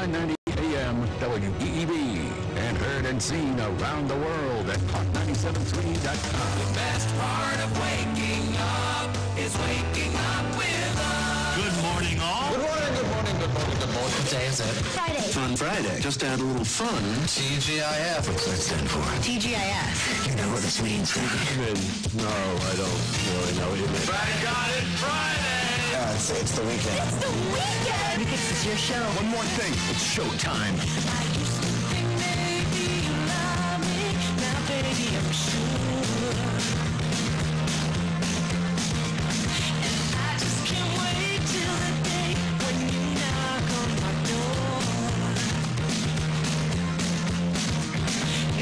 990 AM WEEB, and heard and seen around the world at talk973.com. The best part of waking up is waking up with us. Good morning, all. Good morning, good morning, good morning, good morning. What day is it? Friday. Fun Friday. Just to add a little fun. TGIF. What's that stand for? TGIF. You know what this means, No, I don't really know what you mean. I got it Friday. It's the weekend. It's the weekend! Because it's your show. One more thing, it's showtime. I used to think maybe you love me. Now, baby, I'm sure. And I just can't wait till the day when you knock on my door.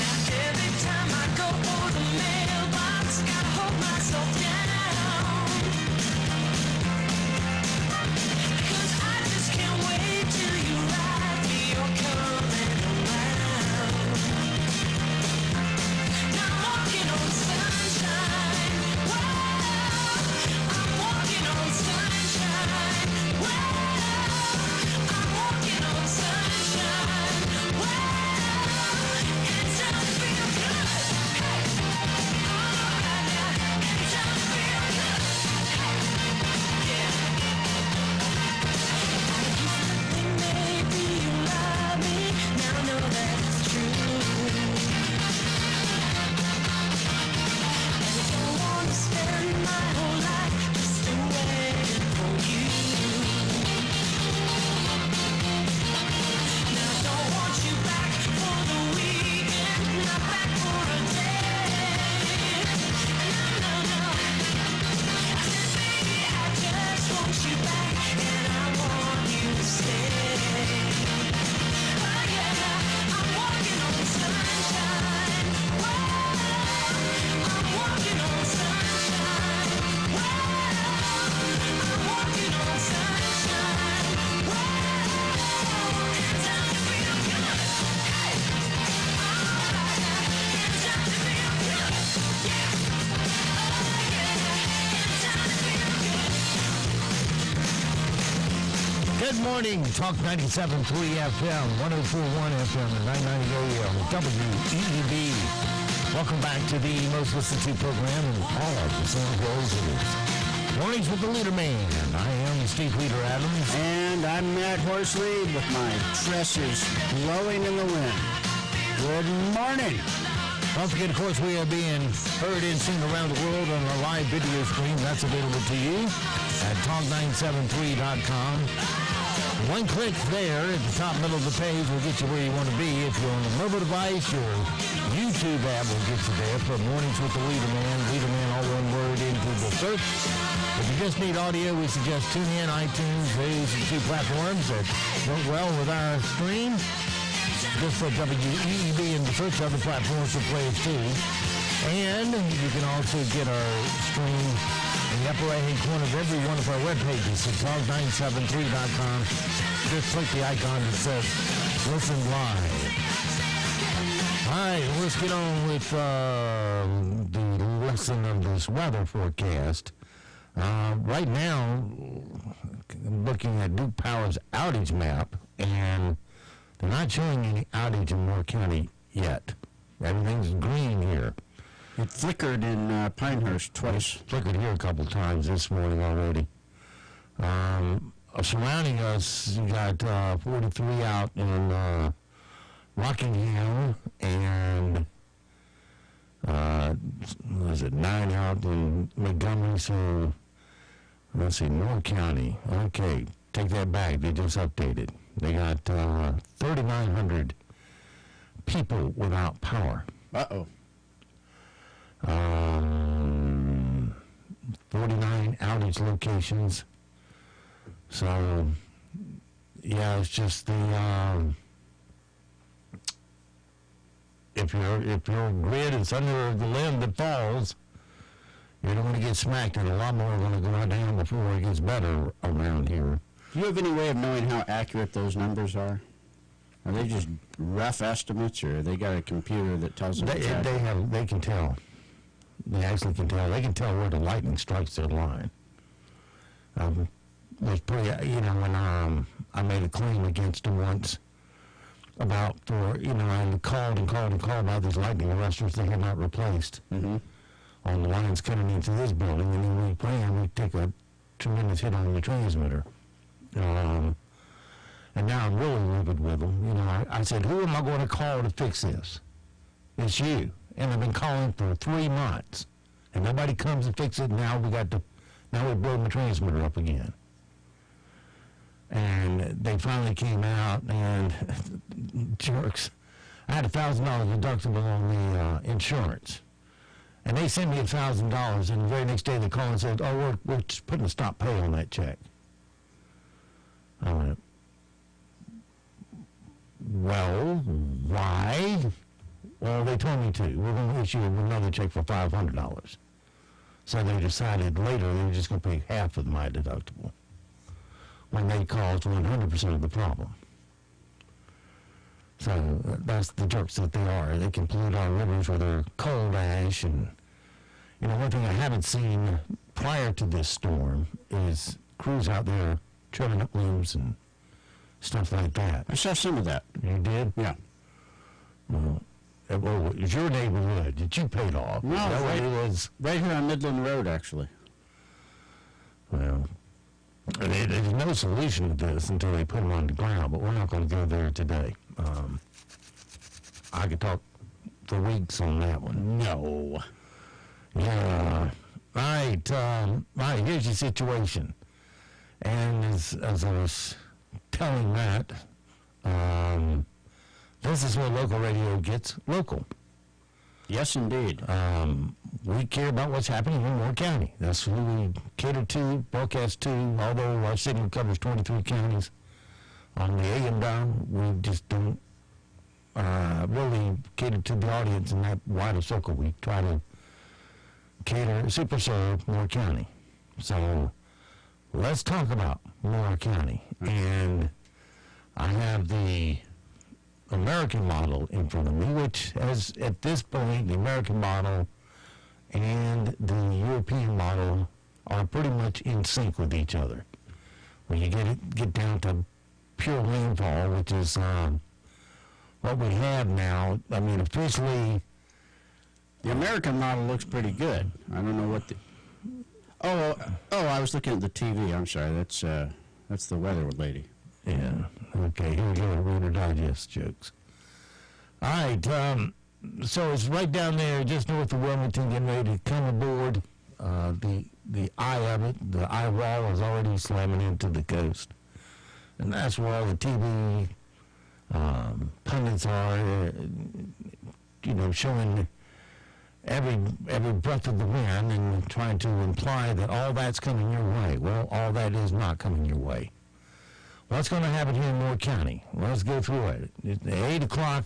Now, every time I go for the mailbox, gotta hold myself down. Good morning, Talk 97.3FM, 104.1FM, and 990 AM, WEEB. Welcome back to the most listened to program in all of the San Jose. Mornings with the Leader Man. I am Steve Leader Adams. And I'm Matt Horsley with my tresses blowing in the wind. Good morning. Don't forget, of course, we are being heard and seen around the world on a live video stream. That's available to you at talk973.com. One click there at the top middle of the page will get you where you want to be. If you're on a mobile device, your YouTube app will get you there for Mornings with the Leader Man, all one word into the search. If you just need audio, we suggest TuneIn, iTunes. These are two platforms that work well with our stream. Just for WEEB in the search, other platforms will play it too. And you can also get our stream in the upper right-hand corner of every one of our web pages at talk973.com. Just click the icon that says Listen Live. All right, let's get on with the lesson of this weather forecast. Right now, I'm looking at Duke Power's outage map, and they're not showing any outage in Moore County yet. Everything's green here. It flickered in Pinehurst twice. Flickered here a couple times this morning already. Surrounding us, you got 43 out in Rockingham, and was it 9 out in Montgomery? So let's see, Moore County. Okay, take that back. They just updated. They got 3,900 people without power. Uh-oh. 49 outage locations. So, yeah, it's just the if your grid is under the limb that falls, you're going to get smacked, and a lot more are going to go down before it gets better around here. Do you have any way of knowing how accurate those numbers are? Are they just rough estimates, or they got a computer that tells them? They can tell. They actually can tell. They can tell where the lightning strikes their line. It was pretty, when I made a claim against them once, for, and called about these lightning arresters they had not replaced on the lines coming into this building, and then we take a tremendous hit on the transmitter. And now I'm really livid with them. I said, who am I going to call to fix this? It's you. And I've been calling for 3 months, and nobody comes to fix it. Now we blow my transmitter up again. And they finally came out, and jerks. I had $1,000 deductible on the insurance, and they sent me $1,000. And the very next day they called and said, "Oh, we're just putting a stop pay on that check." I went, "Well, why?" "Well, they told me to. We're going to issue another check for $500. So they decided later they were just going to pay half of my deductible, when they caused 100% of the problem. So that's the jerks that they are. They can pollute our rivers with their coal ash. And, one thing I haven't seen prior to this storm is crews out there trimming up limbs and stuff like that. I saw some of that. You did? Yeah. Well, it was your neighborhood that you paid off. No, that way it was right here on Midland Road, actually. Well, there's no solution to this until they put them on the ground, but we're not going to go there today. I could talk for weeks on that one. No. Yeah. All right, here's your situation. And as I was telling Matt, this is where local radio gets local. Yes, indeed. We care about what's happening in Moore County. That's who we cater to, broadcast to. Although our signal covers 23 counties on the AM dial, we just don't really cater to the audience in that wider circle. We try to super serve Moore County. So let's talk about Moore County. And I have the American model in front of me, which has, at this point, the American model and the European model are pretty much in sync with each other. When you get down to pure landfall, which is what we have now, I mean, officially... The American model looks pretty good. I don't know what the... Oh, I was looking at the TV. I'm sorry. That's the weather lady. Yeah. Okay, here we go. Reader Digest jokes. All right. So it's right down there, just north of Wilmington, getting ready to come aboard. The eye of it, the eye wall is already slamming into the coast. And that's where all the TV pundits are, showing every breath of the wind and trying to imply that all that's coming your way. Well, all that is not coming your way. What's going to happen here in Moore County? Let's go through it. At 8 o'clock,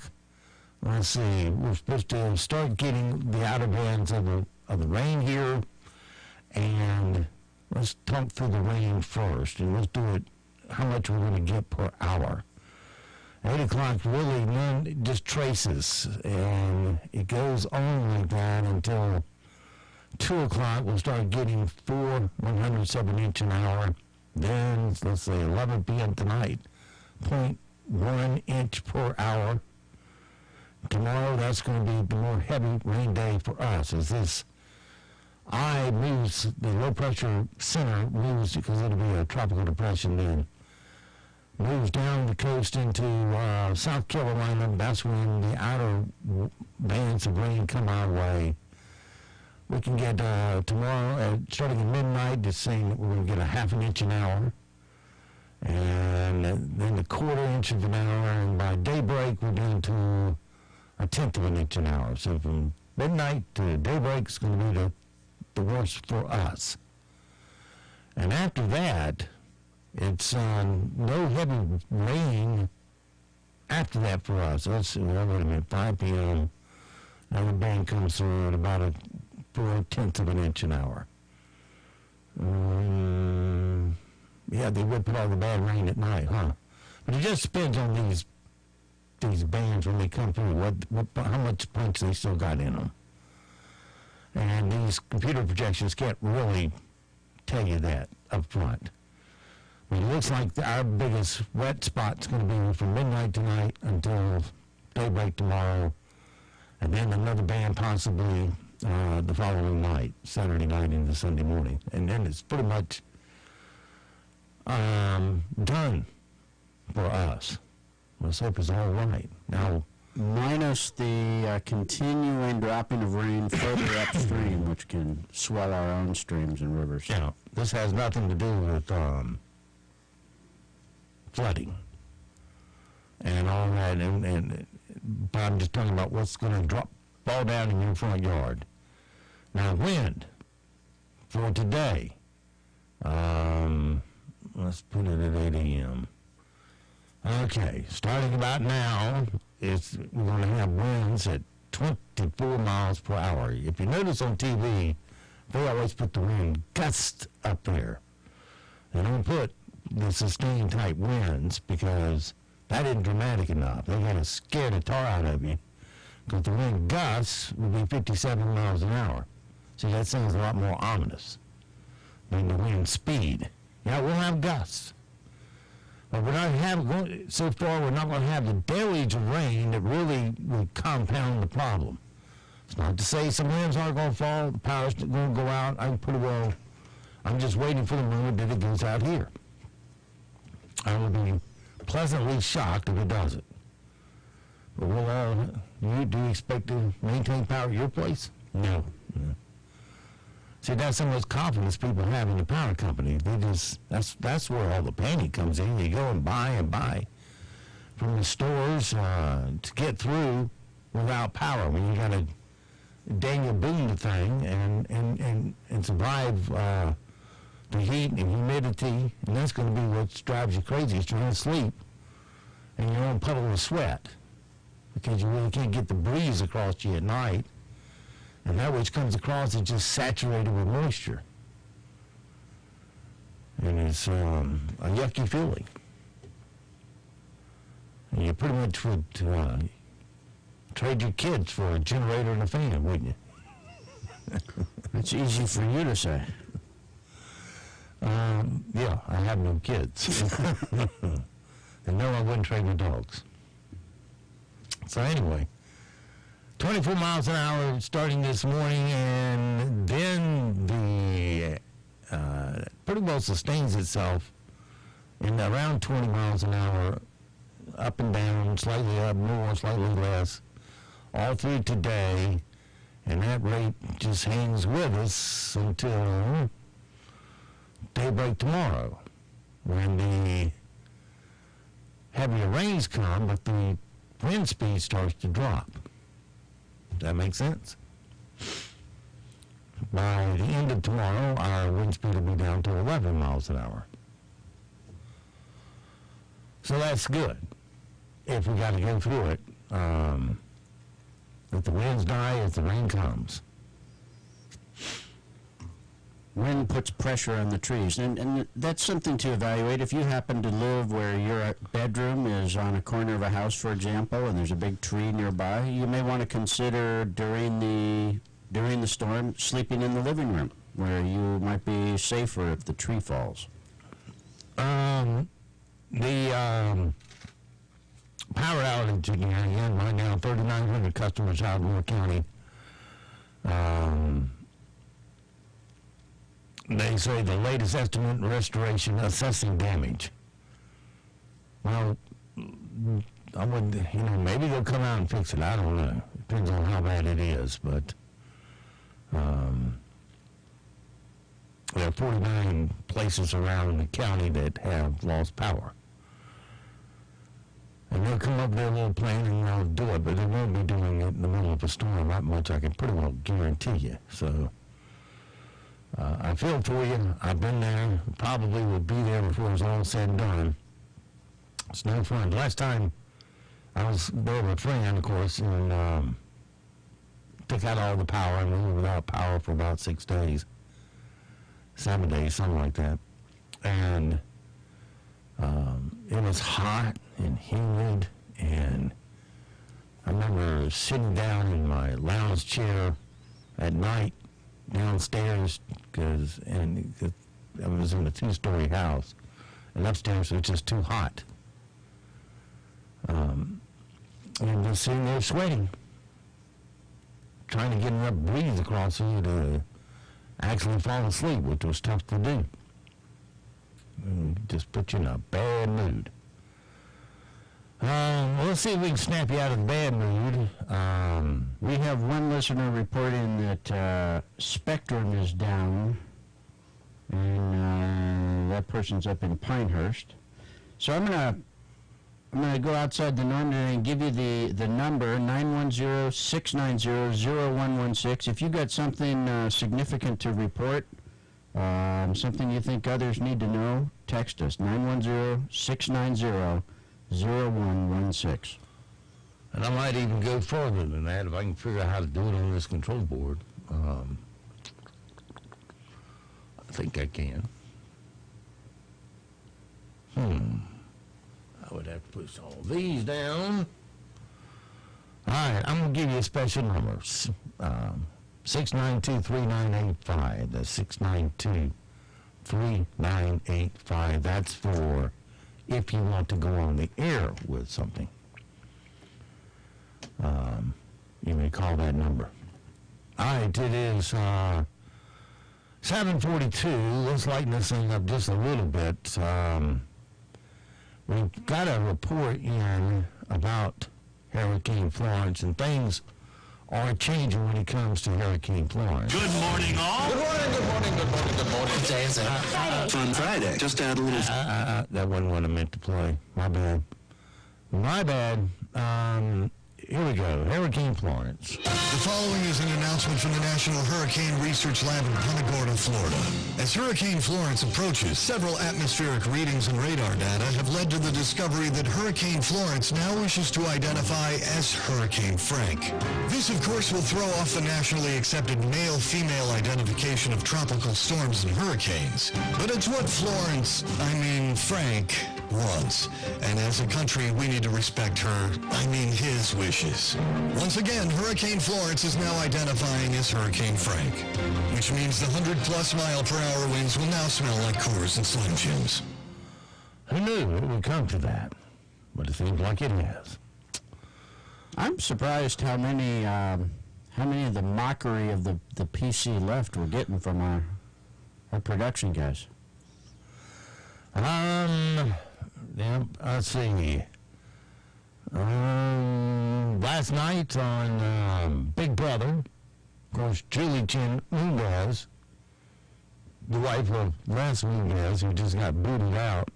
let's see, we're supposed to start getting the outer bands of the rain here. And let's talk through the rain first, and let's do it how much we're going to get per hour. 8 o'clock, really, none, just traces, and it goes on like that until 2 o'clock. We'll start getting 4 107-inch an hour. Then, let's say 11 p.m. tonight, 0.1 inch per hour. Tomorrow, that's going to be the more heavy rain day for us, as this eye moves, the low pressure center moves, because it'll be a tropical depression then, moves down the coast into South Carolina. That's when the outer bands of rain come our way. We can get tomorrow, starting at midnight, just saying that we're going to get a half an inch an hour, and then a quarter inch of an hour, and by daybreak we're down to a tenth of an inch an hour. So from midnight to daybreak is going to be the worst for us. And after that, it's no heavy rain after that for us. Let's see, wait a minute, 5 p.m. Now the band comes through at about a 4/10 of an inch an hour. Yeah, they would put all the bad rain at night, huh? But it just depends on these bands when they come through, how much punch they still got in them. And these computer projections can't really tell you that up front. It looks like our biggest wet spot's going to be from midnight tonight until daybreak tomorrow, and then another band possibly the following night, Saturday night into Sunday morning. And then it's pretty much done for us. Let's hope it's all right. Now, minus the continuing dropping of rain further upstream, which can swell our own streams and rivers. you know, this has nothing to do with flooding and all that, but I'm just talking about what's going to fall down in your front yard. Now, wind for today, let's put it at 8 a.m. Okay, starting about now, we're going to have winds at 24 miles per hour. If you notice on TV, they always put the wind gust up there. They don't put the sustained type winds because that isn't dramatic enough. They got to scare the tar out of you because the wind gusts will be 57 miles an hour. See, that sounds a lot more ominous than the wind speed. Yeah, we'll have gusts. But we're not so far we're not going to have the deluge of rain that really will compound the problem. It's not to say some winds aren't going to fall, the power's going to go out. I'm just waiting for the moment that it goes out here. I will be pleasantly shocked if it doesn't. But do you expect to maintain power at your place? No. See, that's how much confidence people have in the power company. That's where all the panic comes in. You go and buy from the stores to get through without power. When you got to Daniel Boone the thing and survive the heat and humidity, and that's going to be what drives you crazy is trying to sleep and your own puddle of sweat because you really can't get the breeze across you at night. And that which comes across is just saturated with moisture. And it's a yucky feeling. And you pretty much would trade your kids for a generator and a fan, wouldn't you? It's easy for you to say. Yeah, I have no kids. And no, I wouldn't trade my dogs. So anyway, 24 miles an hour starting this morning, and then the pretty well sustains itself in around 20 miles an hour, up and down, slightly up, more, slightly less, all through today, and that rate just hangs with us until daybreak tomorrow, when the heavier rains come, but the wind speed starts to drop. Does that make sense? By the end of tomorrow, our wind speed will be down to 11 miles an hour. So that's good. If we got to go through it, if the winds die, if the rain comes. Wind puts pressure on the trees, and that's something to evaluate. If you happen to live where your bedroom is on a corner of a house, for example, and there's a big tree nearby, you may want to consider during the storm sleeping in the living room, where you might be safer if the tree falls. The power outage again right now, 3,900 customers out in Moore County. They say the latest estimate restoration assessing damage. Well, I would, maybe they'll come out and fix it. I don't know. Depends on how bad it is, but there are 49 places around the county that have lost power. And they'll come up with their little plan and they'll do it, but they won't be doing it in the middle of a storm. That much I can pretty well guarantee you. So I feel for you. I've been there. Probably will be there before it's all said and done. It's no fun. Last time I was there with a friend, of course, and took out all the power, and we were without power for about 6 days, 7 days, something like that. And it was hot and humid, and I remember sitting down in my lounge chair at night downstairs because I was in a 2-story house, And upstairs it's just too hot. And they're sitting there sweating, trying to get enough breeze across you to actually fall asleep, which was tough to do. And just put you in a bad mood. We'll see if we can snap you out of the bad mood. We have one listener reporting that Spectrum is down, and that person's up in Pinehurst. So I'm gonna go outside the norm today and give you the number 910-690-0116. If you got something significant to report, something you think others need to know, text us 910-690-0116. And I might even go further than that if I can figure out how to do it on this control board. I think I can. I would have to push all these down. All right, I'm going to give you a special number. 692-3985. That's 692-3985. That's for if you want to go on the air with something. You may call that number. All right, it is 7:42. Let's lighten this thing up just a little bit. We've got a report in about Hurricane Florence, and things are changing when it comes to Hurricane Florence. Good morning, all. Good morning, good morning, good morning, good morning. What day is it? Fun Friday. Just add a little... That wasn't what I meant to play. My bad. My bad. Here we go. Hurricane Florence. The following is an announcement from the National Hurricane Research Lab in Punta Gorda, Florida. As Hurricane Florence approaches, several atmospheric readings and radar data have led to the discovery that Hurricane Florence now wishes to identify as Hurricane Frank. This, of course, will throw off the nationally accepted male-female identification of tropical storms and hurricanes. But it's what Frank, wants. And as a country, we need to respect his wishes. Once again, Hurricane Florence is now identifying as Hurricane Frank, which means the 100-plus mile-per-hour winds will now smell like Coors and Slim Jims. Who knew it would come to that? But it seems like it has. I'm surprised how many of the mockery of the PC left we're getting from our production guys. Yeah, let's see. Last night on Big Brother, of course, Julie Chen Mundez, the wife of Les Mundez, who just got booted out,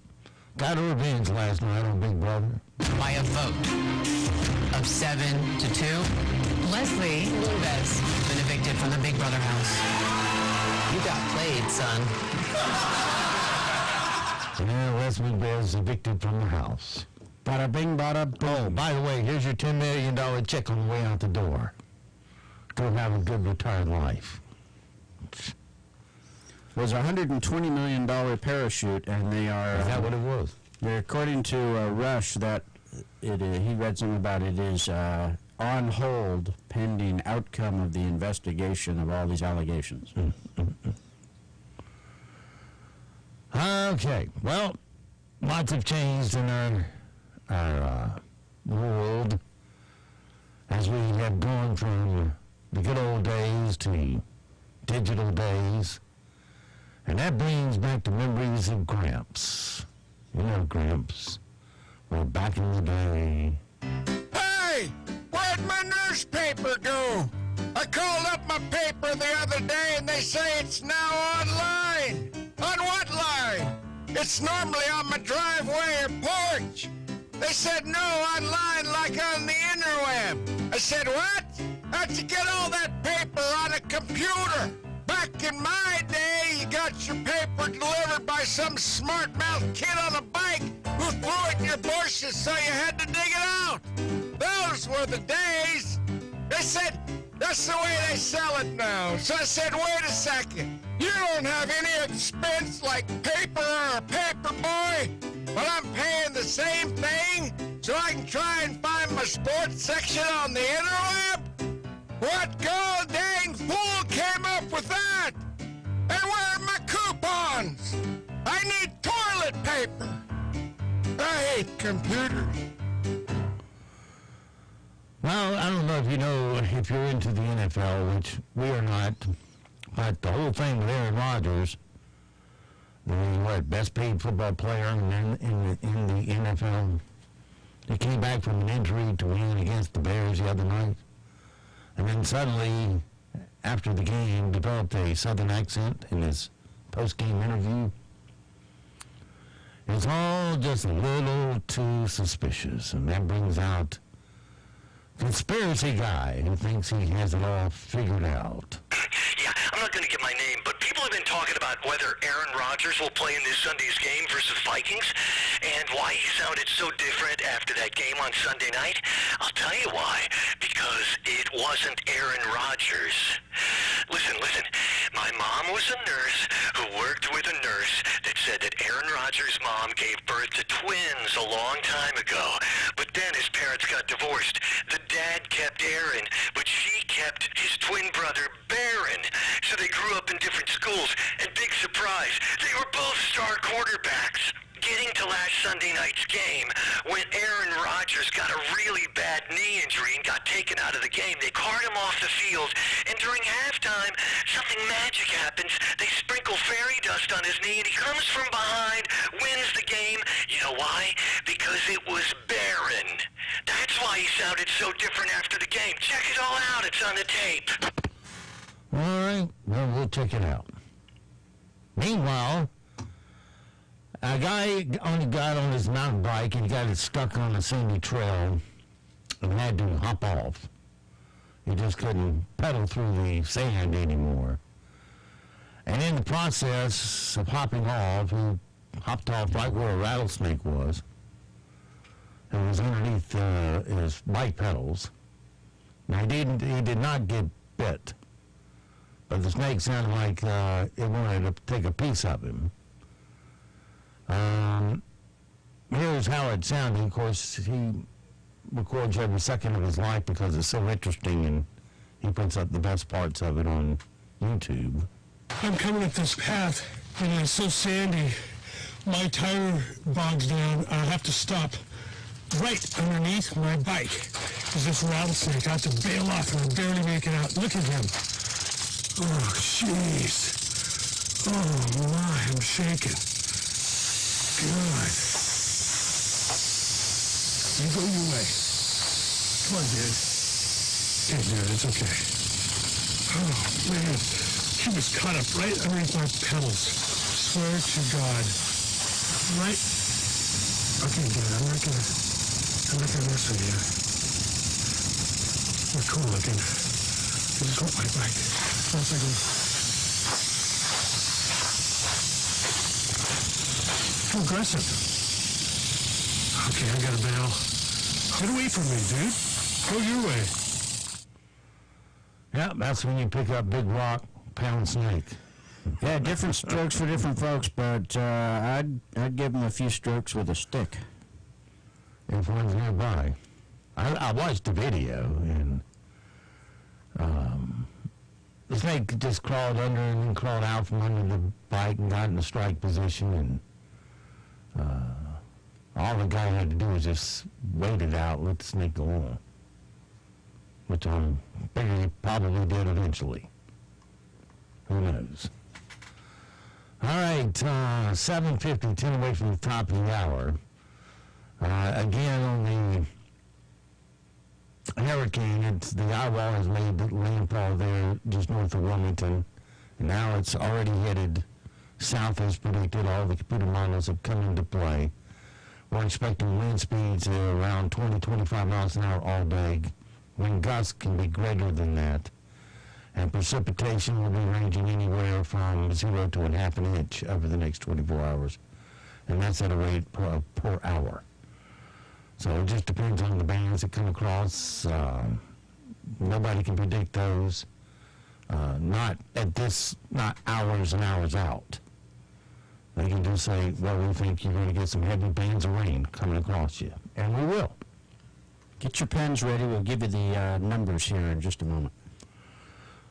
got her revenge last night on Big Brother. By a vote of 7-2, Leslie Mundez has been evicted from the Big Brother house. You got played, son. Yeah, Les Mundez evicted from the house. Bada bing, bada boom. Oh, by the way, here's your $10 million check on the way out the door. Go have a good retired life. It was a $120 million parachute, and they are... Is that what it was? They're, according to Rush, that he read something about it is on hold pending outcome of the investigation of all these allegations. Okay, well, lots have changed in our world as we have gone from the good old days to digital days. And that brings back the memories of Gramps. You know Gramps. Well, back in the day. Hey! Where'd my newspaper go? I called up my paper the other day and they say it's now online. On what line? It's normally on my driveway or porch. They said no, online like on the interweb. I said, what? How'd you get all that paper on a computer? Back in my day, you got your paper delivered by some smart-mouthed kid on a bike who threw it in your bushes so you had to dig it out. Those were the days. They said, that's the way they sell it now. So I said, wait a second. You don't have any expense like paper or a paper boy? Well, I'm paying the same thing so I can try and find my sports section on the interweb? What god dang fool came up with that? And where are my coupons? I need toilet paper. I hate computers. Well, I don't know if you know if you're into the NFL, which we are not, but the whole thing with Aaron Rodgers, the best paid football player in the NFL, he came back from an injury to win against the Bears the other night, and then suddenly, after the game, developed a southern accent in his post-game interview. It's all just a little too suspicious, and that brings out conspiracy guy who thinks he has it all figured out. Yeah, I'm not going to give my name, but people have been talking about whether Aaron Rodgers will play in this Sunday's game versus Vikings, and why he sounded so different after that game on Sunday night. I'll tell you why. Because it wasn't Aaron Rodgers. Listen. My mom was a nurse who worked with a nurse that said that Aaron Rodgers' mom gave birth to twins a long time ago. But then his parents got divorced. The dad kept Aaron, but she kept his twin brother Barron. So they grew up in different schools. And big surprise, they were both star quarterbacks. Getting to last Sunday night's game, when Aaron Rodgers got a really bad knee injury and got taken out of the game, they carted him off the field, and during halftime, something magic happens. They sprinkle fairy dust on his knee, and he comes from behind, wins the game. You know why? Because it was Barron. That's why he sounded so different after the game. Check it all out. It's on the tape. All right. Well, we'll check it out. Meanwhile, a guy only got on his mountain bike and got it stuck on a sandy trail and had to hop off. He just couldn't pedal through the sand anymore. And in the process of hopping off, he hopped off right where a rattlesnake was. It was underneath his bike pedals. Now, he did not get bit, but the snake sounded like it wanted to take a piece of him. Here's how it sounded. Of course, he records every second of his life because it's so interesting, and he puts up the best parts of it on YouTube. I'm coming up this path, and it's so sandy. My tire bogs down. I have to stop right underneath my bike. There's this rattlesnake. I have to bail off, and I barely make it out. Look at him. Oh, jeez. Oh, my, I'm shaking. God. You go your way. Come on, dude. Hey, dude, it's okay. Oh, man. He was caught up right underneath my pedals. Swear to God. Right? Okay, dude, I'm not gonna mess with you. You're cool looking. I just want my bike. 1 second. Too aggressive. Okay, I gotta bail. Get away from me, dude. Go your way. Yeah, that's when you pick up big rock, pound snake. Yeah, different strokes for different folks, but I'd give them a few strokes with a stick. If one's nearby. I watched the video, and the snake just crawled under and then crawled out from under the bike and got in the strike position, and all the guy had to do was just wait it out, let the snake go on, which I'm figuring he probably did eventually. Who knows? All right, 7:50, 10 away from the top of the hour. Again, on the hurricane, the eyewall has made landfall there just north of Wilmington, and now it's already headed south as predicted. All the computer models have come into play. We're expecting wind speeds around 20-25 miles an hour all day. Wind gusts can be greater than that. And precipitation will be ranging anywhere from 0 to ½ an inch over the next 24 hours. And that's at a rate per hour. So it just depends on the bands that come across. Nobody can predict those. Not hours and hours out. They can just say, well, we think you're going to get some heavy bands of rain coming across you. And we will. Get your pens ready. We'll give you the numbers here in just a moment.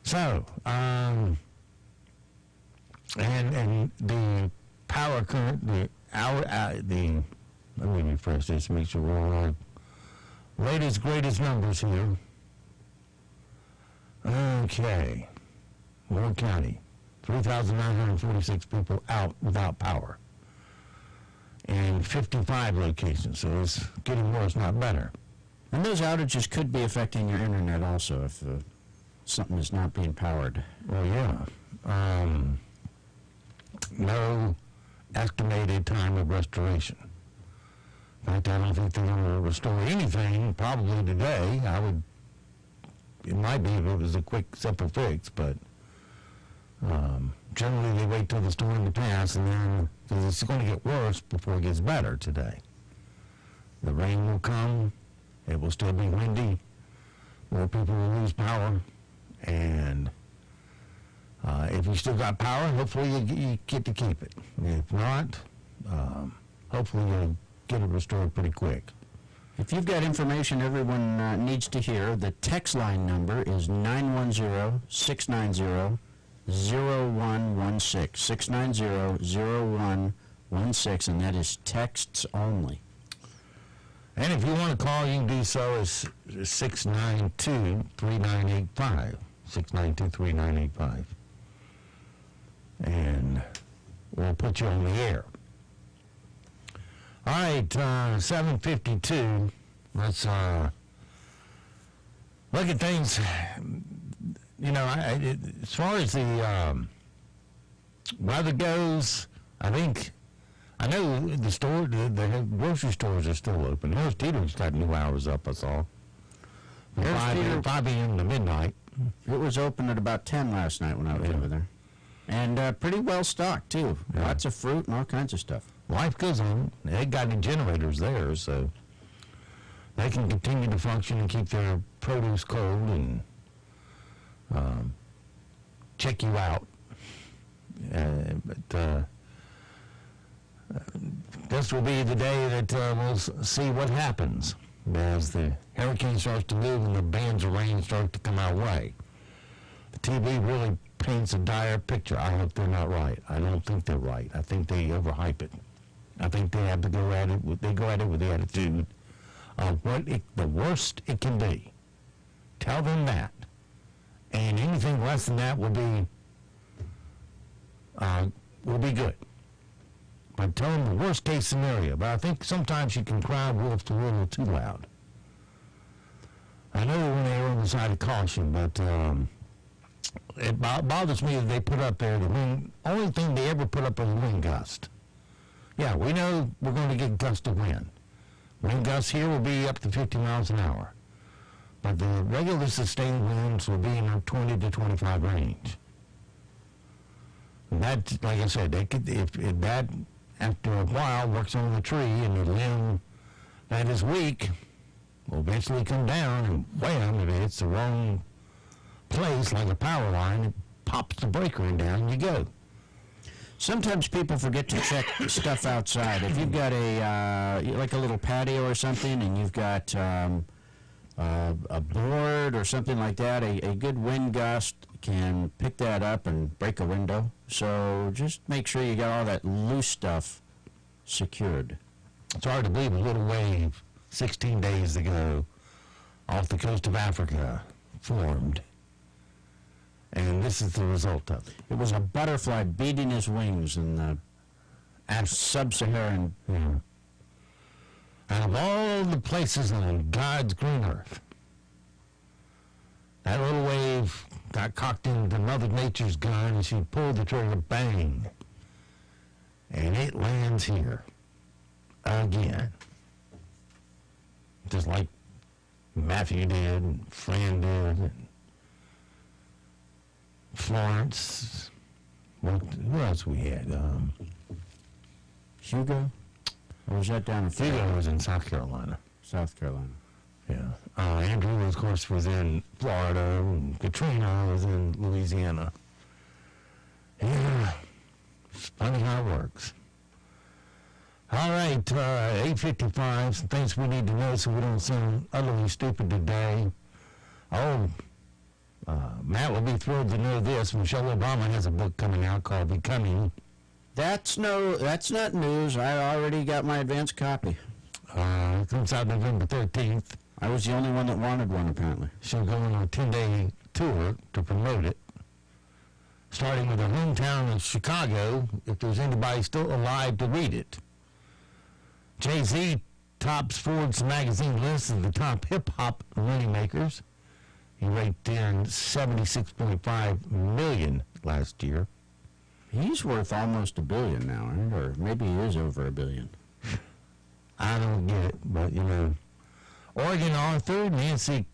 So, and the power current, the let me refresh this, make sure we're on our latest, greatest numbers here. Okay. Ward County, 3,946 people out without power in 55 locations, so it's getting worse, not better. And those outages could be affecting your internet also if something is not being powered. Well, yeah. No estimated time of restoration. In fact, I don't think they're going to restore anything probably today. It might be if it was a quick, simple fix, but generally they wait till the storm to pass, and then, because it's going to get worse before it gets better today. The rain will come, it will still be windy, more people will lose power, and if you still got power, hopefully you get to keep it. If not, hopefully you'll get it restored pretty quick. If you've got information everyone needs to hear, the text line number is 910-690-0116. 690-0116, and that is texts only. And if you want to call, you can do so as 692-3985. 692-3985. And we'll put you on the air. All right, 7:52. Let's look at things. You know, as far as the weather goes, I know the grocery stores are still open. Most Teeter's got new hours up, I saw. 5 p.m. to midnight. It was open at about 10 last night when I was over there. And pretty well stocked, too. Yeah. Lots of fruit and all kinds of stuff. Life goes on. They got the generators there, so they can continue to function and keep their produce cold and check you out. But this will be the day that we'll see what happens as the hurricane starts to move and the bands of rain start to come our way. The TV really paints a dire picture. I hope they're not right. I don't think they're right. I think they overhype it. I think they have to go at it. They go at it with the attitude of the worst it can be. Tell them that, and anything less than that will be good. But tell them the worst case scenario. But I think sometimes you can cry wolf a little too loud. I know they want to err on the side of caution, but it bothers me that they put up there the wind. Only thing they ever put up is wind gust. Yeah, we know we're going to get gusts of wind. Wind gusts here will be up to 50 miles an hour. But the regular sustained winds will be in the 20 to 25 range. And that, like I said, if that, after a while, works on the tree and the limb that is weak will eventually come down, and wham, if it hits the wrong place, like a power line, it pops the breaker and down you go. Sometimes people forget to check stuff outside. If you've got like a little patio or something, and you've got a board or something like that, a good wind gust can pick that up and break a window. So just make sure you got all that loose stuff secured. It's hard to believe a little wave 16 days ago off the coast of Africa formed. And this is the result of it. It was a butterfly beating his wings in the sub-Saharan. Yeah. Out of all the places on God's green earth, that little wave got cocked into Mother Nature's gun, and she pulled the trigger, bang, and it lands here again. Just like Matthew did, and Fran did, and Florence. Who else we had? Hugo? Or was that down in Florida? Hugo was in South Carolina. South Carolina. Yeah. Andrew, of course, was in Florida, and Katrina was in Louisiana. Yeah. It's funny how it works. All right, 8:55, some things we need to know so we don't sound utterly stupid today. Matt will be thrilled to know this. Michelle Obama has a book coming out called Becoming, That's not news. I already got my advance copy. It comes out November 13th. I was the only one that wanted one, apparently. She'll go on a 10-day tour to promote it, starting with her hometown of Chicago, if there's anybody still alive to read it. Jay-Z tops Forbes magazine list of the top hip-hop moneymakers. He raked in $76.5 million last year. He's worth almost $1 billion now, right? Or maybe he is over $1 billion. I don't get it, but, you know. Oregon author Nancy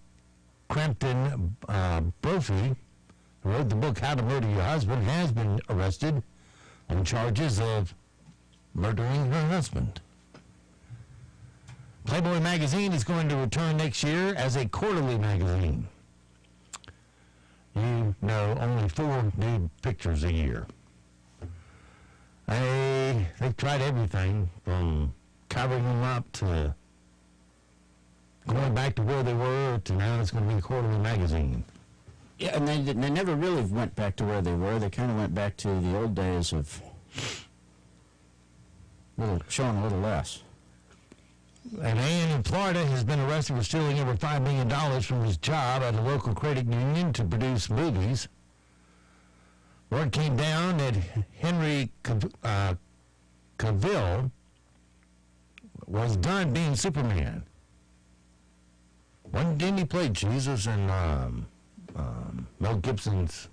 Crampton Brophy, who wrote the book How to Murder Your Husband, has been arrested on charges of murdering her husband. Playboy magazine is going to return next year as a quarterly magazine. You know, only 4 nude pictures a year. They've tried everything from covering them up to going back to where they were to now it's going to be a quarterly magazine. Yeah, and they never really went back to where they were. They kind of went back to the old days of showing a little less. A man in Florida has been arrested for stealing over $5 million from his job at a local credit union to produce movies. Word came down that Henry Cavill was done being Superman. Didn't he play Jesus in Mel Gibson's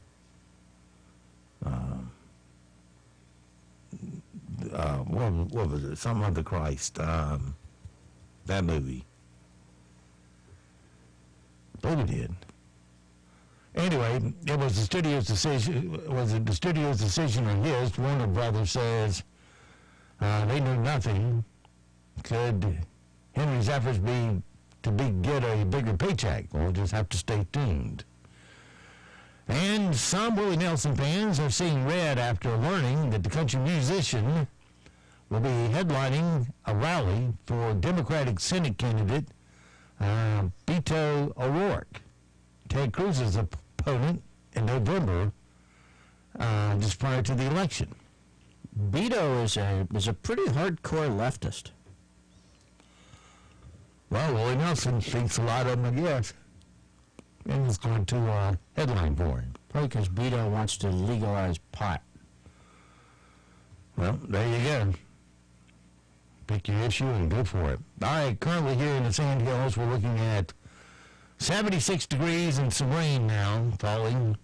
what was it? Something of the Christ. That movie. I believe he did. Anyway, it was the studio's decision. The studio's decision or his? Warner Brothers says they knew nothing. Could Henry's efforts be to get a bigger paycheck? We'll just have to stay tuned. And some Willie Nelson fans are seeing red after learning that the country musician will be headlining a rally for Democratic Senate candidate Beto O'Rourke, Ted Cruz's opponent in November, just prior to the election. Beto is a pretty hardcore leftist. Well, Willie Nelson thinks a lot of them, I guess, and is going to headline for him. Probably because Beto wants to legalize pot. Well, there you go. Pick your issue and go for it. All right, currently here in the Sand Hills, we're looking at 76 degrees and some rain now falling.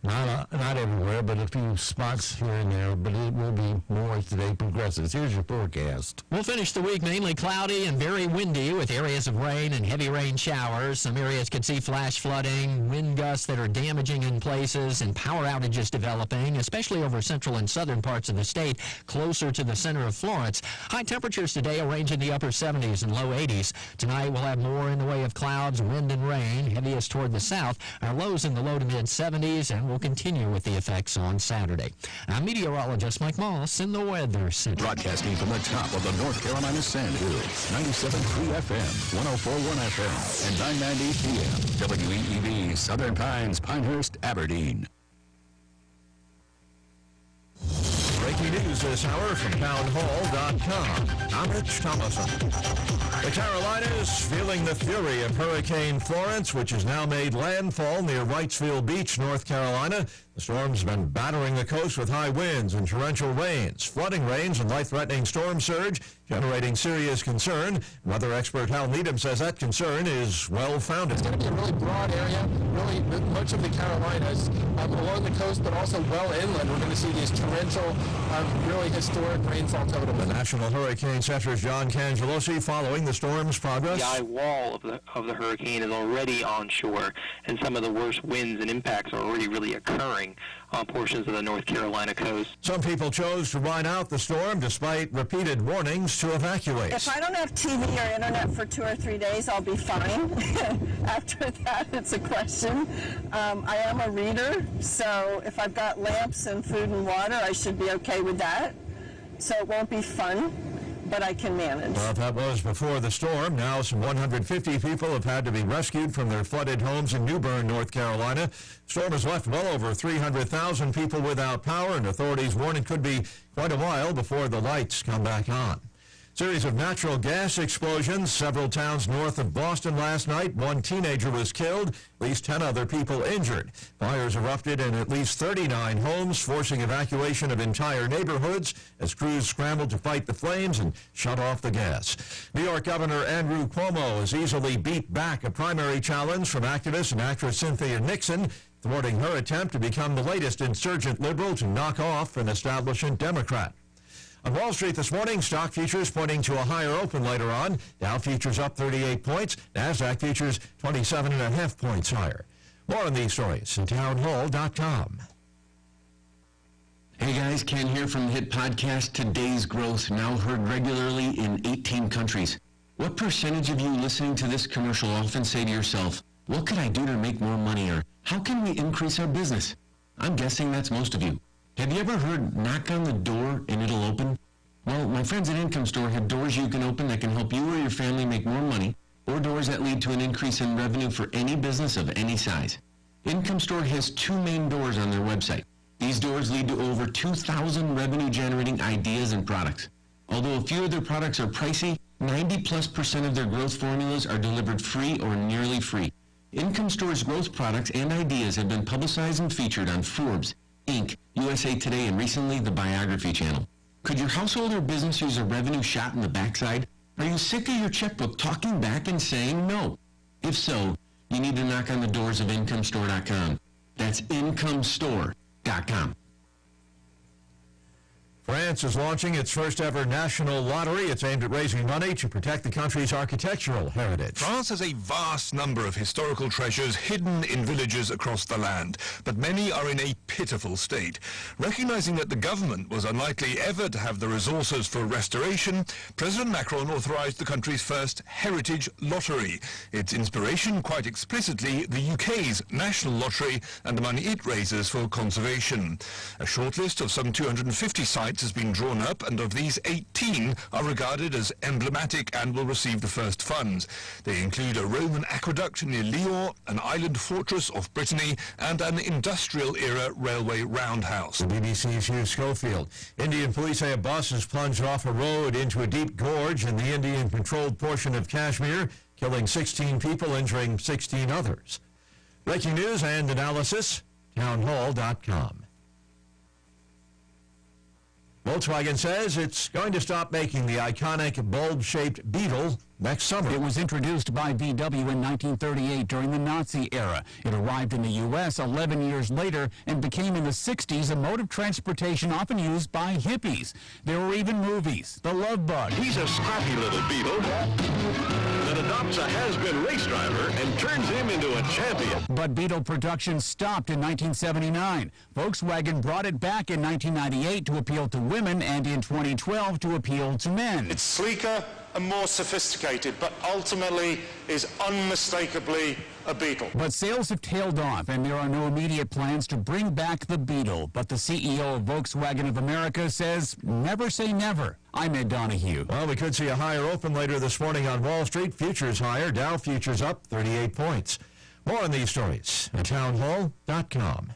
Not everywhere, but a few spots here and there, but it will be more as the day progresses. Here's your forecast. We'll finish the week mainly cloudy and very windy with areas of rain and heavy rain showers. Some areas could see flash flooding, wind gusts that are damaging in places, and power outages developing, especially over central and southern parts of the state, closer to the center of Florence. High temperatures today will range in the upper 70s and low 80s. Tonight we'll have more in the way of clouds, wind, and rain, heaviest toward the south. Our lows in the low to mid 70s, and we'll continue with the effects on Saturday. I'm meteorologist Mike Moss in the Weather Center. Broadcasting from the top of the North Carolina Sand Hills, 97.3 FM, 104.1 FM, and 990 PM, WEEB, Southern Pines, Pinehurst, Aberdeen. Breaking news this hour from townhall.com. I'm Rich Thomason. The Carolinas feeling the fury of Hurricane Florence, which has now made landfall near Wrightsville Beach, North Carolina. The storm's been battering the coast with high winds and torrential rains, flooding rains and life-threatening storm surge, generating serious concern. Weather expert Hal Needham says that concern is well-founded. It's going to be a really broad area, really much of the Carolinas along the coast, but also well inland. We're going to see these torrential, really historic rainfall totals. The National Hurricane Center's John Cangelosi following the storm's progress. The eye wall of the hurricane is already onshore, and some of the worst winds and impacts are already really occurring on portions of the North Carolina coast. Some people chose to ride out the storm despite repeated warnings to evacuate. If I don't have TV or internet for 2 or 3 days, I'll be fine. After that, it's a question. I am a reader, so if I've got lamps and food and water, I should be okay with that. So it won't be fun. but I can manage. Well, that was before the storm. Now some 150 people have had to be rescued from their flooded homes in New Bern, North Carolina. Storm has left well over 300,000 people without power, and authorities warn it could be quite a while before the lights come back on. Series of natural gas explosions, several towns north of Boston last night. One teenager was killed, at least 10 other people injured. Fires erupted in at least 39 homes, forcing evacuation of entire neighborhoods as crews scrambled to fight the flames and shut off the gas. New York Governor Andrew Cuomo has easily beat back a primary challenge from activist and actress Cynthia Nixon, thwarting her attempt to become the latest insurgent liberal to knock off an establishment Democrat. On Wall Street this morning, stock futures pointing to a higher open later on. Dow futures up 38 points. NASDAQ futures 27.5 points higher. More on these stories at townhall.com. Hey guys, Ken here from the hit podcast Today's Growth, now heard regularly in 18 countries. What percentage of you listening to this commercial often say to yourself, what could I do to make more money, or how can we increase our business? I'm guessing that's most of you. Have you ever heard knock on the door and it'll open? Well, my friends at Income Store have doors you can open that can help you or your family make more money, or doors that lead to an increase in revenue for any business of any size. Income Store has two main doors on their website. These doors lead to over 2,000 revenue-generating ideas and products. Although a few of their products are pricey, 90+% of their growth formulas are delivered free or nearly free. Income Store's growth products and ideas have been publicized and featured on Forbes, Inc., USA Today, and recently the Biography Channel. Could your household or business use a revenue shot in the backside? Are you sick of your checkbook talking back and saying no? If so, you need to knock on the doors of IncomeStore.com. That's IncomeStore.com. France is launching its first ever national lottery. It's aimed at raising money to protect the country's architectural heritage. France has a vast number of historical treasures hidden in villages across the land, but many are in a pitiful state. Recognizing that the government was unlikely ever to have the resources for restoration, President Macron authorized the country's first heritage lottery. Its inspiration, quite explicitly, the UK's national lottery and the money it raises for conservation. A shortlist of some 250 sites has been drawn up, and of these 18 are regarded as emblematic and will receive the first funds. They include a Roman aqueduct near Lyon, an island fortress off Brittany, and an industrial-era railway roundhouse. The BBC's Hugh Schofield. Indian police say a bus has plunged off a road into a deep gorge in the Indian-controlled portion of Kashmir, killing 16 people, injuring 16 others. Breaking news and analysis, townhall.com. Volkswagen says it's going to stop making the iconic bulb-shaped Beetle next summer. It was introduced by VW in 1938 during the Nazi era. It arrived in the U.S. 11 years later and became in the 60s a mode of transportation often used by hippies. There were even movies. The Love Bug. He's a scrappy little Beetle that adopts a has-been race driver and turns him into a champion. But Beetle production stopped in 1979. Volkswagen brought it back in 1998 to appeal to women and in 2012 to appeal to men. It's sleeker and more sophisticated, but ultimately is unmistakably a Beetle. But sales have tailed off, and there are no immediate plans to bring back the Beetle. But the CEO of Volkswagen of America says, never say never. I'm Ed Donahue. Well, we could see a higher open later this morning on Wall Street. Futures higher. Dow futures up 38 points. More on these stories at townhall.com.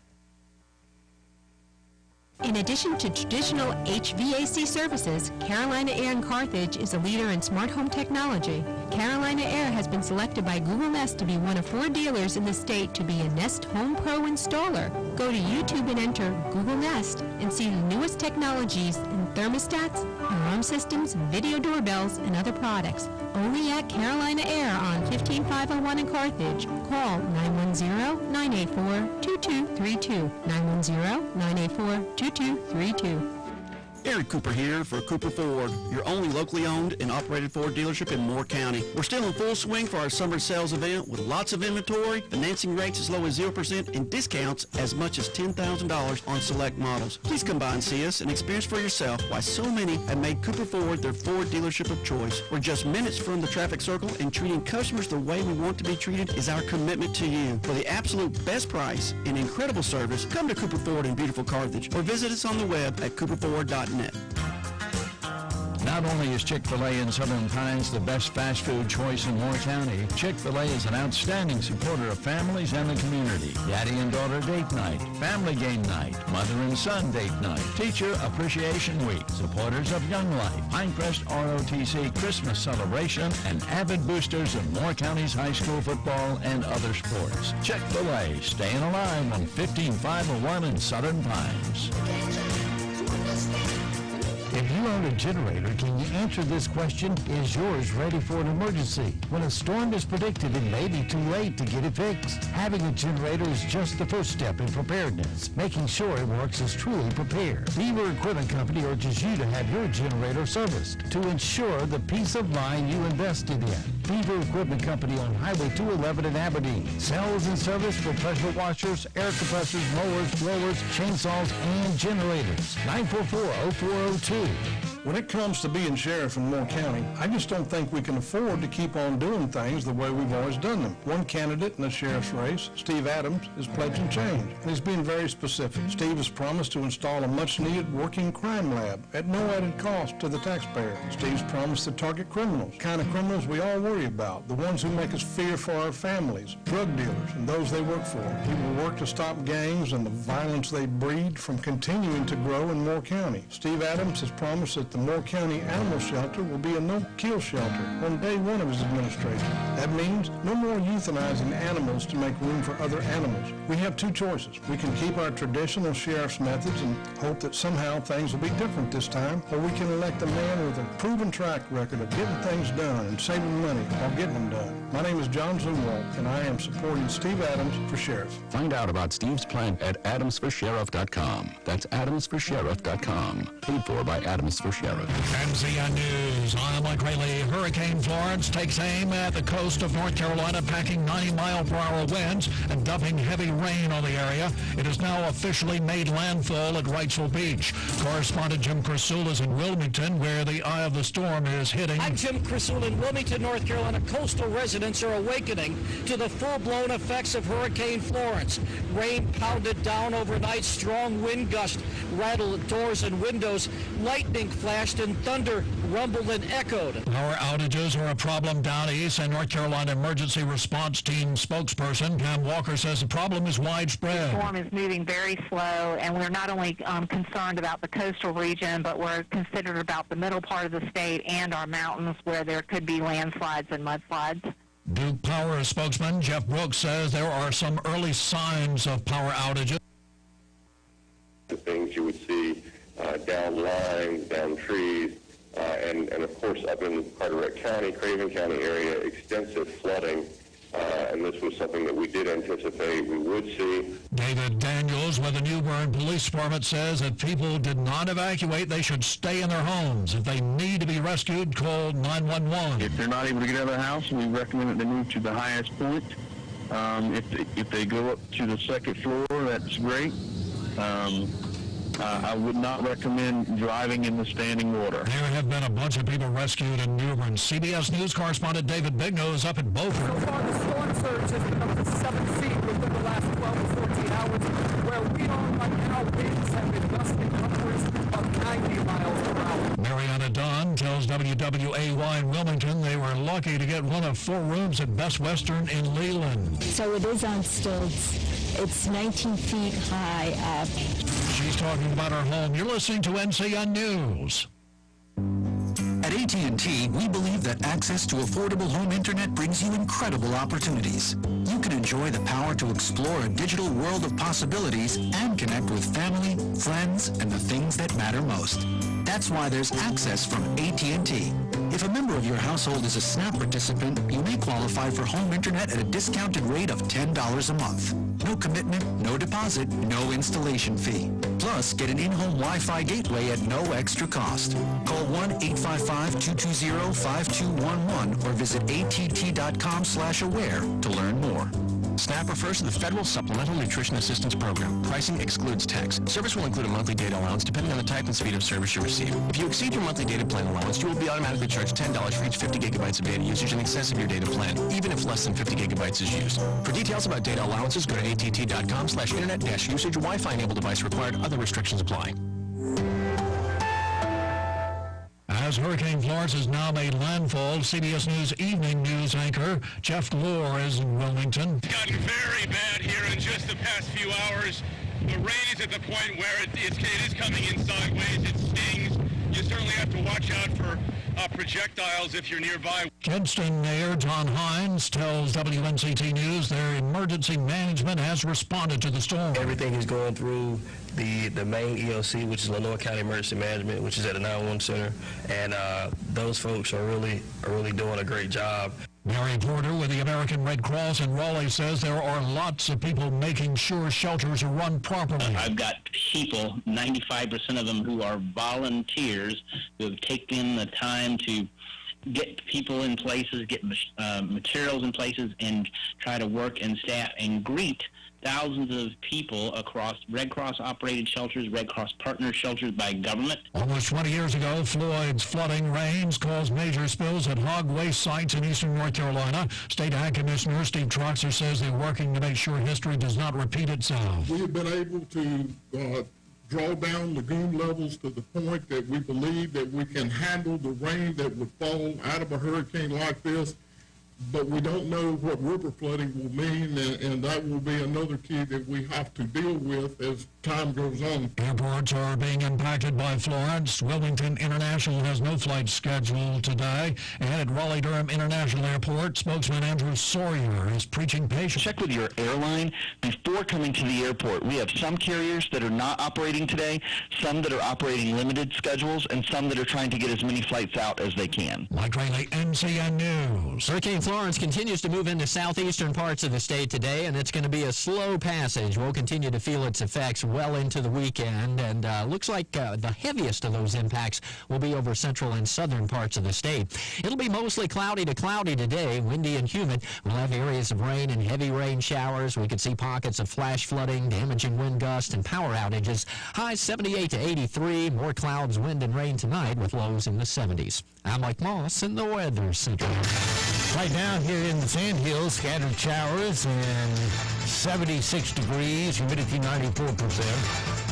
In addition to traditional HVAC services, Carolina Air in Carthage is a leader in smart home technology. Carolina Air has been selected by Google Nest to be one of 4 dealers in the state to be a Nest Home Pro installer. Go to YouTube and enter Google Nest and see the newest technologies in thermostats, alarm systems, video doorbells, and other products. Only at Carolina Air on 15501 in Carthage. Call 910-984-2232. 910-984-2232. Eric Cooper here for Cooper Ford, your only locally owned and operated Ford dealership in Moore County. We're still in full swing for our summer sales event with lots of inventory, financing rates as low as 0%, and discounts as much as $10,000 on select models. Please come by and see us and experience for yourself why so many have made Cooper Ford their Ford dealership of choice. We're just minutes from the traffic circle, and treating customers the way we want to be treated is our commitment to you. For the absolute best price and incredible service, come to Cooper Ford in beautiful Carthage or visit us on the web at cooperford.net. Now Not only is Chick-fil-A in Southern Pines the best fast food choice in Moore County, Chick-fil-A is an outstanding supporter of families and the community. Daddy and daughter date night, family game night, mother and son date night, Teacher Appreciation Week, supporters of Young Life, Pinecrest ROTC Christmas celebration, and avid boosters of Moore County's high school football and other sports. Chick-fil-A, staying alive on 15501 in Southern Pines. If you own a generator, can you answer this question? Is yours ready for an emergency? When a storm is predicted, it may be too late to get it fixed. Having a generator is just the first step in preparedness. Making sure it works is truly prepared. Beaver Equipment Company urges you to have your generator serviced to ensure the peace of mind you invested in. Beaver Equipment Company on Highway 211 in Aberdeen. Sales and service for pressure washers, air compressors, mowers, blowers, chainsaws, and generators. 944-0402. When it comes to being sheriff in Moore County, I just don't think we can afford to keep on doing things the way we've always done them. One candidate in the sheriff's race, Steve Adams, is pledging change, and he's being very specific. Steve has promised to install a much-needed working crime lab at no added cost to the taxpayer. Steve's promised to target criminals, the kind of criminals we all worry about, the ones who make us fear for our families, drug dealers, and those they work for. He will work to stop gangs and the violence they breed from continuing to grow in Moore County. Steve Adams has promised that the Moore County Animal Shelter will be a no-kill shelter on day one of his administration. That means no more euthanizing animals to make room for other animals. We have two choices. We can keep our traditional sheriff's methods and hope that somehow things will be different this time, or we can elect a man with a proven track record of getting things done and saving money while getting them done. My name is John Zumwalt, and I am supporting Steve Adams for sheriff. Find out about Steve's plan at adamsforsheriff.com. That's adamsforsheriff.com. Paid for by Adams for Sheriff. NCN News. I'm Mike Rayleigh. Hurricane Florence takes aim at the coast of North Carolina, packing 90-mile-per-hour winds and dumping heavy rain on the area. It has now officially made landfall at Wrightsville Beach. Correspondent Jim Crisula is in Wilmington, where the eye of the storm is hitting. I'm Jim Crisula in Wilmington, North Carolina. Coastal residents are awakening to the full-blown effects of Hurricane Florence. Rain pounded down overnight, strong wind gusts rattled doors and windows, lightning flashed and thunder rumbled and echoed. Power outages are a problem down east, and North Carolina Emergency Response Team spokesperson Pam Walker says the problem is widespread. The storm is moving very slow, and we're not only concerned about the coastal region, but we're considered about the middle part of the state and our mountains where there could be landslides and mudslides. Duke Power spokesman Jeff Brooks says there are some early signs of power outages. The things you would see down lines, down trees, and of course up in Carteret County, Craven County area, extensive flooding, and this was something that we did anticipate we would see. David Daniels with the New Bern Police Department says if people did not evacuate, they should stay in their homes. If they need to be rescued, call 911. If they're not able to get out of the house, we recommend that they move to the highest point. If they go up to the second floor, that's great. I would not recommend driving in the standing water. There have been a bunch of people rescued in New Bern. CBS News correspondent David Bigno is up in Beaufort. So far, the storm surge has been up to 7 feet within the last 12 to 14 hours. Where we are right now, winds have been gusting upwards of 90 miles per hour. Mariana Dunn tells WWAY in Wilmington they were lucky to get one of 4 rooms at Best Western in Leland. So it is on stilts. It's 19 feet high up. She's talking about her home. You're listening to NCN News. At AT&T, we believe that access to affordable home internet brings you incredible opportunities. You can enjoy the power to explore a digital world of possibilities and connect with family, friends, and the things that matter most. That's why there's access from AT&T. If a member of your household is a SNAP participant, you may qualify for home internet at a discounted rate of $10 a month. No commitment, no deposit, no installation fee. Plus, get an in-home Wi-Fi gateway at no extra cost. Call 1-855-220-5211 or visit att.com/aware to learn more. SNAP refers to the Federal Supplemental Nutrition Assistance Program. Pricing excludes tax. Service will include a monthly data allowance depending on the type and speed of service you receive. If you exceed your monthly data plan allowance, you will be automatically charged $10 for each 50 gigabytes of data usage in excess of your data plan, even if less than 50 gigabytes is used. For details about data allowances, go to att.com/internet-usage. Wi-Fi enabled device required. Other restrictions apply. As Hurricane Florence has now made landfall, CBS News evening news anchor Jeff Glore is in Wilmington. It's gotten very bad here in just the past few hours. The rain is at the point where it is coming in sideways. It stings. You certainly have to watch out for projectiles if you're nearby. Kinston Mayor John Hines tells WNCT News their emergency management has responded to the storm. Everything is going through the main EOC, which is Lenoir County Emergency Management, which is at the 911 Center, and those folks are really doing a great job. Mary Porter with the American Red Cross in Raleigh says there are lots of people making sure shelters are run properly. I've got people, 95% of them, who are volunteers who have taken the time to get people in places, get materials in places, and try to work and staff and greet thousands of people across Red Cross-operated shelters, Red Cross partner shelters by government. Almost 20 years ago, Floyd's flooding rains caused major spills at hog waste sites in eastern North Carolina. State Ag Commissioner Steve Troxler says they're working to make sure history does not repeat itself. We have been able to draw down lagoon levels to the point that we believe that we can handle the rain that would fall out of a hurricane like this. But we don't know what river flooding will mean, and that will be another key that we have to deal with as time goes on. Airports are being impacted by Florence. Wilmington International has no flights scheduled today. And at Raleigh-Durham International Airport, spokesman Andrew Sawyer is preaching patience. Check with your airline before coming to the airport. We have some carriers that are not operating today, some that are operating limited schedules, and some that are trying to get as many flights out as they can. Mike Rayleigh, NCN News. Hurricane Florence continues to move into southeastern parts of the state today, and it's going to be a slow passage. We'll continue to feel its effects well into the weekend, and looks like the heaviest of those impacts will be over central and southern parts of the state. It'll be mostly cloudy to cloudy today, windy and humid. We'll have areas of rain and heavy rain showers. We could see pockets of flash flooding, damaging wind gusts, and power outages. Highs 78 to 83. More clouds, wind, and rain tonight with lows in the 70s. I'm Mike Moss in the Weather Center. Right now here in the Sandhills, scattered showers and 76 degrees, humidity 94%,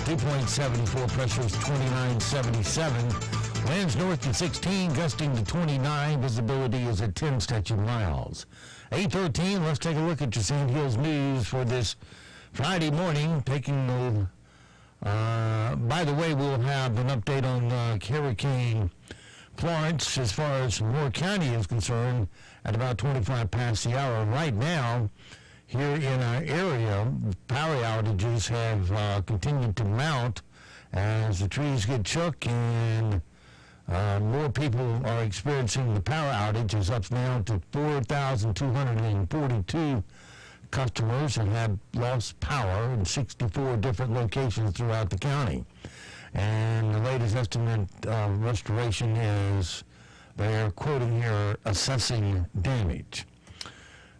2.74 pressures 29.77, winds north to 16, gusting to 29, visibility is at 10 statute miles. 8:13, let's take a look at your Sandhills news for this Friday morning. By the way, we'll have an update on Hurricane Florence as far as Moore County is concerned at about 25 past the hour. Right now, here in our area, power outages have continued to mount as the trees get shook and more people are experiencing the power outages, up now to 4,242 customers and have lost power in 64 different locations throughout the county. And the latest estimate of restoration is, they're quoting here, assessing damage.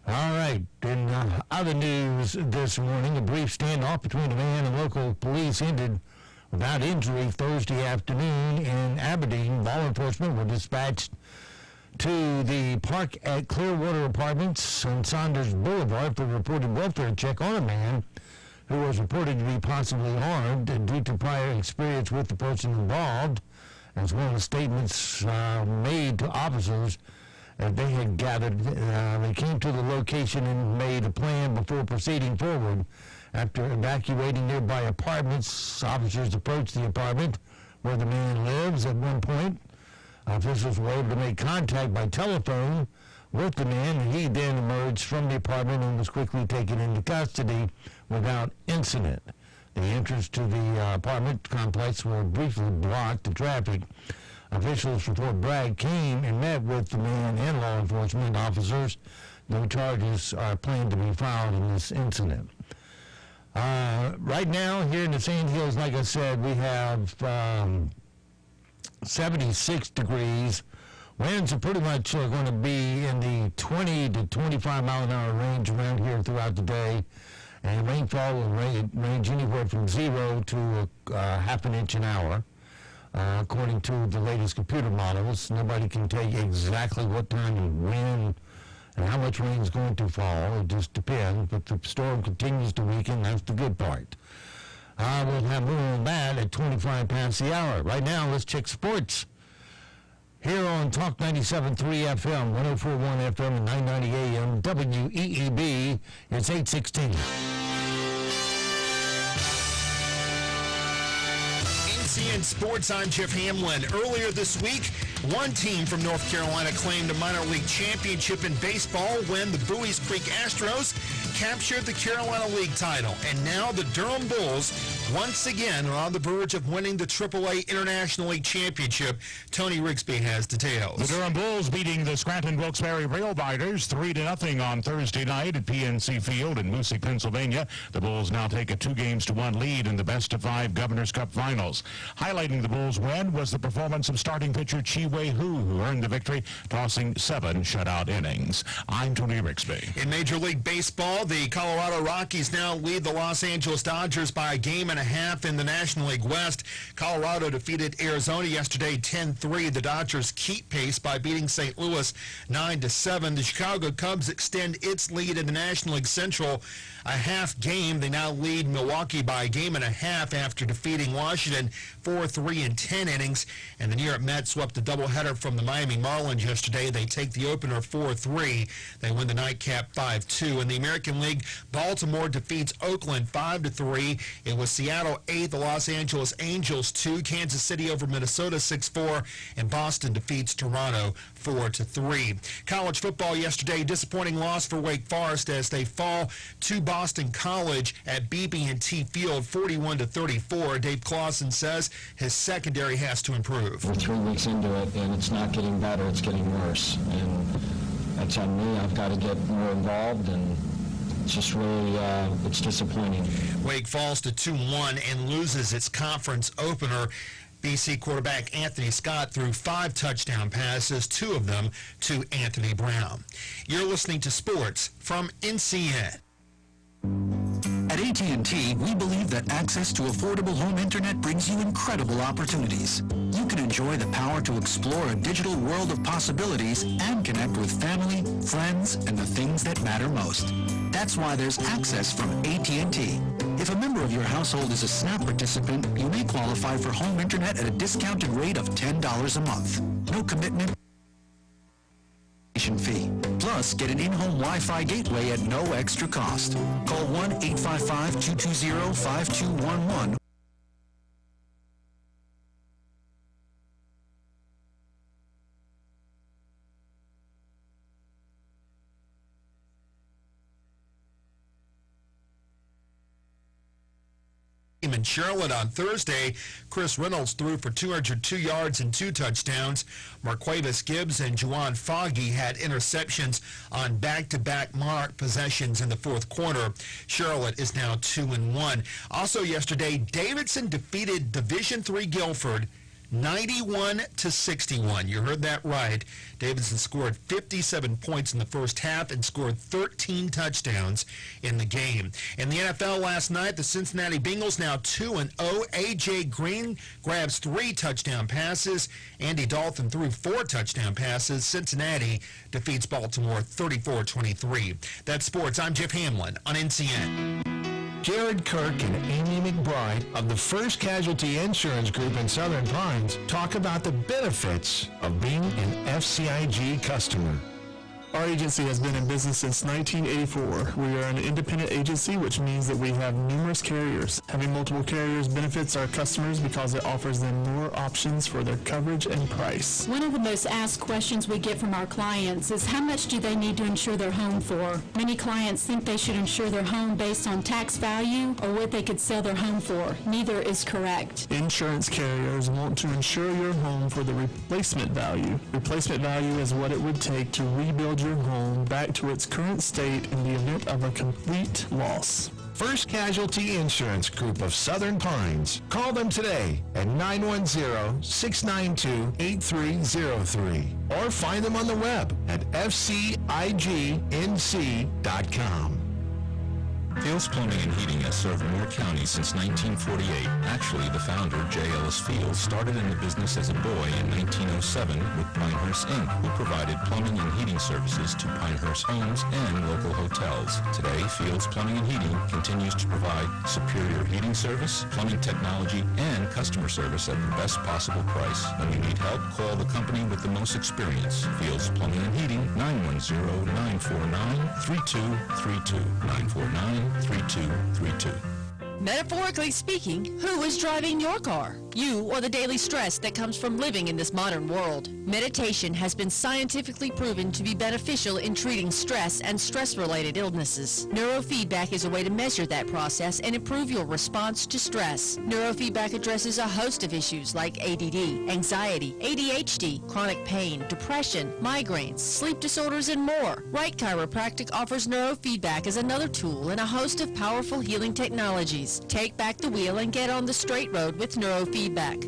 All right, in other news this morning, a brief standoff between a man and local police ended without injury Thursday afternoon in Aberdeen. Law enforcement were dispatched to the park at Clearwater Apartments on Saunders Boulevard for a reported welfare check on a man who was reported to be possibly armed due to prior experience with the person involved. As one of the statements made to officers they had gathered, they came to the location and made a plan before proceeding forward. After evacuating nearby apartments, officers approached the apartment where the man lives. At one point, officers were able to make contact by telephone with the man. He then emerged from the apartment and was quickly taken into custody without incident. The entrance to the apartment complex were briefly blocked to traffic. Officials from Fort Bragg came and met with the man and law enforcement officers. No charges are planned to be filed in this incident. Right now, here in the Sandhills, like I said, we have 76 degrees. Winds are pretty much going to be in the 20 to 25 mile an hour range around here throughout the day. And rainfall will range anywhere from 0 to half an inch an hour. According to the latest computer models, nobody can tell you exactly what time and when and how much rain is going to fall. It just depends, but the storm continues to weaken. That's the good part. We'll have more on that at 25 past the hour. Right now, let's check sports. Here on Talk 97.3 FM, 104.1 FM, and 990 AM, WEEB, it's 8:16. NCN Sports, I'm Jeff Hamlin. Earlier this week, one team from North Carolina claimed a minor league championship in baseball when the Buies Creek Astros captured the Carolina League title. And now the Durham Bulls once again are on the verge of winning the AAA International League Championship. Tony Rigsby has details. The Durham Bulls beating the Scranton Wilkes-Barre Railriders 3-0 on Thursday night at PNC Field in Moosic, Pennsylvania. The Bulls now take a 2-1 lead in the best-of-5 Governor's Cup Finals. Highlighting the Bulls' win was the performance of starting pitcher Chi-Wei Hu, who earned the victory, tossing 7 shutout innings. I'm Tony Rigsby. In Major League Baseball, the Colorado Rockies now lead the Los Angeles Dodgers by a 1.5 in the National League West. Colorado defeated Arizona yesterday 10-3. The Dodgers keep pace by beating St. Louis 9-7. The Chicago Cubs extend its lead in the National League Central a half game. They now lead Milwaukee by a 1.5 after defeating Washington 4-3 in 10 innings. And the New York Mets swept a doubleheader from the Miami Marlins yesterday. They take the opener 4-3. They win the nightcap 5-2. In the American League, Baltimore defeats Oakland 5-3. It was Seattle 8, the Los Angeles Angels 2, Kansas City over Minnesota 6-4, and Boston defeats Toronto 4-3. College football yesterday, disappointing loss for Wake Forest as they fall to Boston College at BB&T Field 41-34. Dave Clawson says his secondary has to improve. We're 3 weeks into it, and it's not getting better, it's getting worse. And that's on me. I've got to get more involved, and it's just really, it's disappointing. Wake falls to 2-1 and loses its conference opener. BC quarterback Anthony Scott threw 5 touchdown passes, 2 of them to Anthony Brown. You're listening to Sports from NCN. At AT&T, we believe that access to affordable home internet brings you incredible opportunities. You can enjoy the power to explore a digital world of possibilities and connect with family, friends, and the things that matter most. That's why there's access from AT&T. If a member of your household is a SNAP participant, you may qualify for home internet at a discounted rate of $10 a month. No commitment fee. Plus, get an in-home Wi-Fi gateway at no extra cost. Call 1-855-220-5211. In Charlotte on Thursday, Chris Reynolds threw for 202 yards and 2 touchdowns. Marquavis Gibbs and Juwan Foggy had interceptions on back-to-back mark possessions in the fourth quarter. Charlotte is now 2-1. Also yesterday, Davidson defeated Division III Guilford 91-61. You heard that right. Davidson scored 57 points in the first half and scored 13 touchdowns in the game. In the NFL last night, the Cincinnati Bengals now 2-0. A.J. Green grabs 3 touchdown passes. Andy Dalton threw 4 touchdown passes. Cincinnati defeats Baltimore 34-23. That's sports. I'm Jeff Hamlin on NCN. Jared Kirk and Amy McBride of the First Casualty Insurance Group in Southern Pines talk about the benefits of being an FCIG customer. Our agency has been in business since 1984. We are an independent agency, which means that we have numerous carriers. Having multiple carriers benefits our customers because it offers them more options for their coverage and price. One of the most asked questions we get from our clients is how much do they need to insure their home for? Many clients think they should insure their home based on tax value or what they could sell their home for. Neither is correct. Insurance carriers want to insure your home for the replacement value. Replacement value is what it would take to rebuild your home back to its current state in the event of a complete loss. First Casualty Insurance Group of Southern Pines. Call them today at 910-692-8303 or find them on the web at fcignc.com. Fields Plumbing and Heating has served Moore County since 1948. Actually, the founder, J. Ellis Fields, started in the business as a boy in 1907 with Pinehurst Inc., who provided plumbing and heating services to Pinehurst homes and local hotels. Today, Fields Plumbing and Heating continues to provide superior heating service, plumbing technology, and customer service at the best possible price. When you need help, call the company with the most experience. Fields Plumbing and Heating, 910-949-3232. 949-3232. Metaphorically speaking, who is driving your car? You or the daily stress that comes from living in this modern world? Meditation has been scientifically proven to be beneficial in treating stress and stress-related illnesses. Neurofeedback is a way to measure that process and improve your response to stress. Neurofeedback addresses a host of issues like ADD, anxiety, ADHD, chronic pain, depression, migraines, sleep disorders, and more. Right Chiropractic offers neurofeedback as another tool in a host of powerful healing technologies. Take back the wheel and get on the straight road with neurofeedback.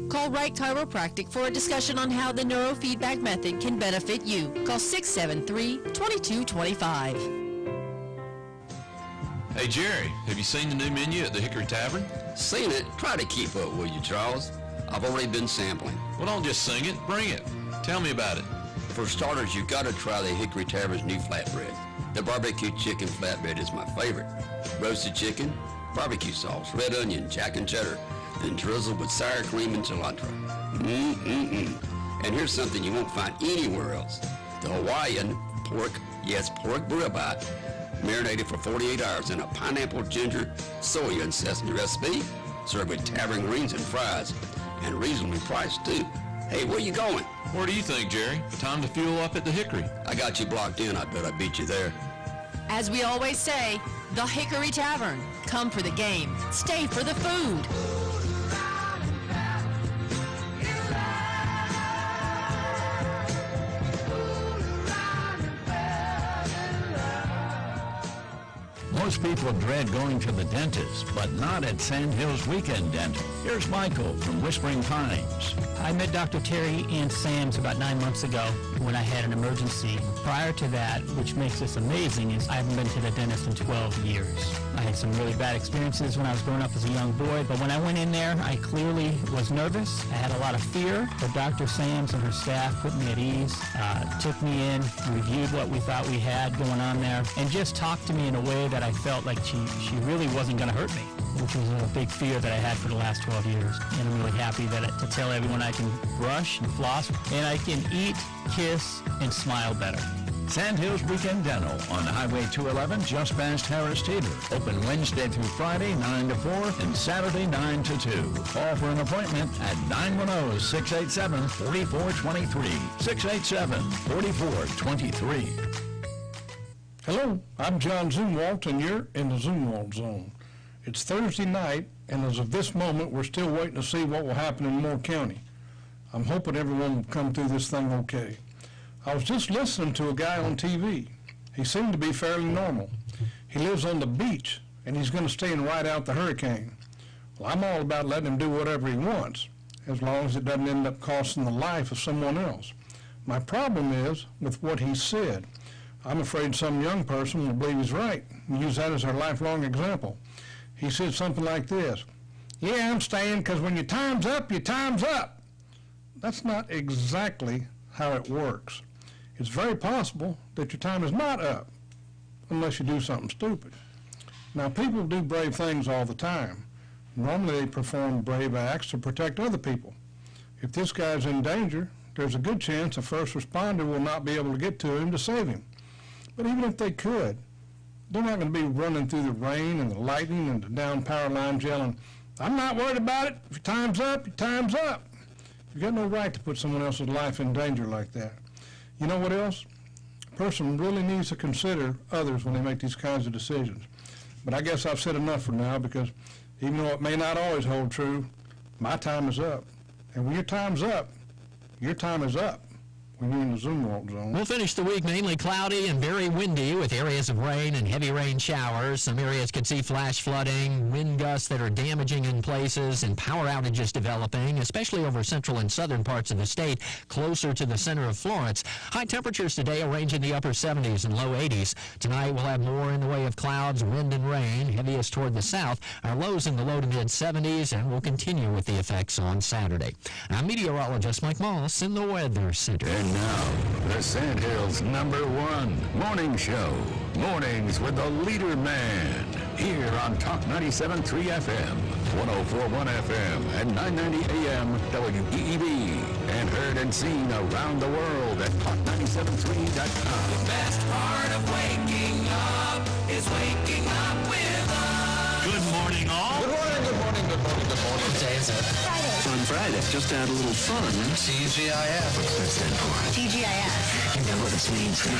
Call Right Chiropractic for a discussion on how the neurofeedback method can benefit you. Call 673-2225. Hey Jerry, have you seen the new menu at the Hickory Tavern? Seen it? Try to keep up, will you, Charles? I've already been sampling. Well, don't just sing it, bring it. Tell me about it. For starters, you've got to try the Hickory Tavern's new flatbread. The barbecue chicken flatbread is my favorite. Roasted chicken, barbecue sauce, red onion, jack and cheddar, then drizzled with sour cream and cilantro. And here's something you won't find anywhere else. The Hawaiian pork, yes, pork ribeye, marinated for 48 hours in a pineapple, ginger, soya, and sesame recipe, served with tavern greens and fries, and reasonably priced too. Hey, where you going? Where do you think, Jerry? Time to fuel up at the Hickory. I got you blocked in. I bet I beat you there. As we always say, the Hickory Tavern. Come for the game. Stay for the food. Most people dread going to the dentist, but not at Sand Hills Weekend Dental. Here's Michael from Whispering Pines. I met Dr. Terry and Sam's about 9 months ago when I had an emergency. Prior to that, which makes this amazing, is I haven't been to the dentist in 12 years. I had some really bad experiences when I was growing up as a young boy, but when I went in there, I clearly was nervous. I had a lot of fear, but Dr. Sam's and her staff put me at ease, took me in, reviewed what we thought we had going on there, and just talked to me in a way that I felt like she really wasn't going to hurt me, which was a big fear that I had for the last 12 years. And I'm really happy to tell everyone I can brush and floss, and I can eat, kiss, and smile better. Sand Hills Weekend Dental on Highway 211 just past Harris Teeter. Open Wednesday through Friday 9 to 4 and Saturday 9 to 2. Call for an appointment at 910-687-4423. 687-4423. Hello, I'm John Zumwalt, and you're in the Zumwalt Zone. It's Thursday night, and as of this moment, we're still waiting to see what will happen in Moore County. I'm hoping everyone will come through this thing okay. I was just listening to a guy on TV. He seemed to be fairly normal. He lives on the beach, and he's going to stay and ride out the hurricane. Well, I'm all about letting him do whatever he wants, as long as it doesn't end up costing the life of someone else. My problem is with what he said. I'm afraid some young person will believe he's right and use that as their lifelong example. He said something like this: "Yeah, I'm staying because when your time's up, your time's up." That's not exactly how it works. It's very possible that your time is not up unless you do something stupid. Now, people do brave things all the time. Normally, they perform brave acts to protect other people. If this guy's in danger, there's a good chance a first responder will not be able to get to him to save him. But even if they could, they're not going to be running through the rain and the lightning and the down power lines yelling, "I'm not worried about it. If your time's up, your time's up." You've got no right to put someone else's life in danger like that. You know what else? A person really needs to consider others when they make these kinds of decisions. But I guess I've said enough for now, because even though it may not always hold true, my time is up. And when your time's up, your time is up. when you're in the Zoom Walk Zone. We'll finish the week mainly cloudy and very windy with areas of rain and heavy rain showers. Some areas could see flash flooding, wind gusts that are damaging in places, and power outages developing, especially over central and southern parts of the state, closer to the center of Florence. High temperatures today will range in the upper 70s and low 80s. Tonight we'll have more in the way of clouds, wind, and rain, heaviest toward the south. Our lows in the low to mid 70s, and we'll continue with the effects on Saturday. I'm meteorologist Mike Moss in the Weather Center. And now, the Sandhills' #1 morning show. Mornings with the Leader Man. Here on Talk 97.3 FM, 104.1 FM, and 990 AM WEEB. And heard and seen around the world at talk973.com. The best part of waking up is waking up with us. Good morning, all. Good morning, good morning, good morning, good morning. What day is it? Friday. Fun Friday. Just to add a little fun. TGIF. What's that stand for? TGIF. You know what this means, huh?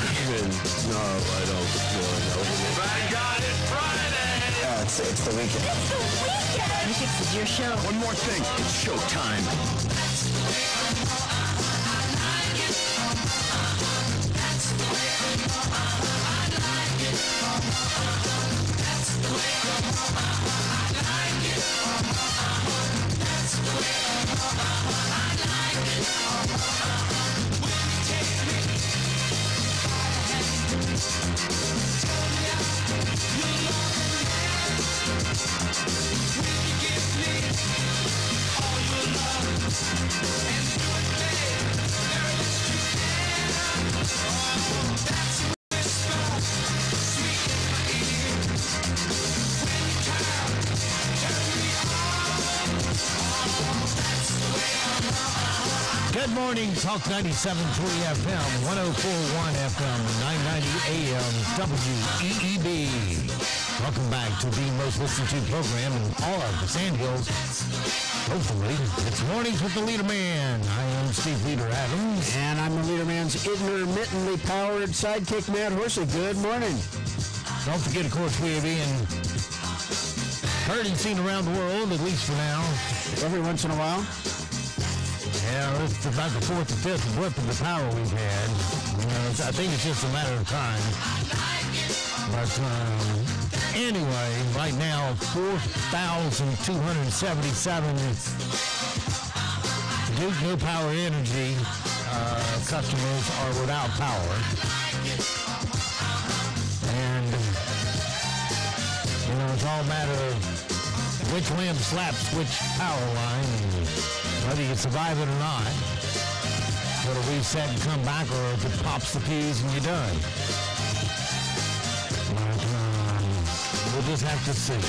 No, I don't really know. Thank God it's Friday. It's the weekend. It's the weekend. This is your show. One more thing. It's showtime. That's the way I like it. That's the way I like it. That's the way I like it. That's the way I like it. When you take me by the hand, tell me you love me. When you give me all your love and do it, babe, very much you can. Oh, that's a whisper, sweet in my ear. When you turn me on. Oh, that's the way Good morning, Talk 97.3 FM, 104.1 FM, 990 AM, WEEB. Welcome back to the most listened to program in all of the Sandhills. Hopefully, it's Mornings with the Leader Man. I am Steve Leader Adams. And I'm the Leader Man's intermittently powered sidekick, Matt Horsey. Good morning. Don't forget, of course, we are being heard and seen around the world, at least for now. Every once in a while. Yeah, it's about the fourth or fifth blip of the power we've had. I think it's just a matter of time. But anyway, right now, 4,277 Duke No Power Energy customers are without power. And, it's all a matter of which limb slaps which power line, and whether you survive it or not. It'll reset and come back, or if it pops the fuse and you're done. But we'll just have to see.